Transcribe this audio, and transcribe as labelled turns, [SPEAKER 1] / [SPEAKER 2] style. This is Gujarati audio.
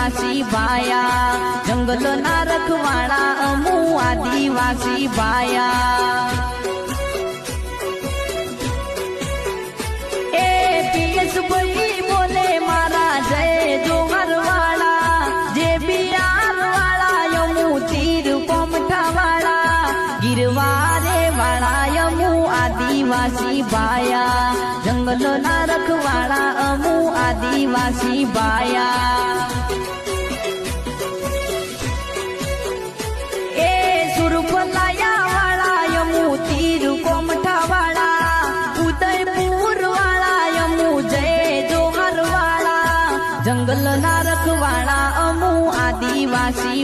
[SPEAKER 1] આદિવાસી ભાયા જંગલના રખવાડા અમુ આદિવાસી ભાયા એ પીએસ ભાઈ બોલે મારા જય જોહર વાળા જે બિહાર વાળા યમુ તીર કોમઠા વાળા ગિરવારે વાળા યમુ આદિવાસી ભાયા જંગલના રખવાડા અમુ આદિવાસી ભાયા એ સુરફલાયા વાળા યમુ તીર કોમઠા વાળા ઉદયપુર વાળા યમુ જય જોહર વાળા જંગલના રખવાડા અમુ આદિવાસી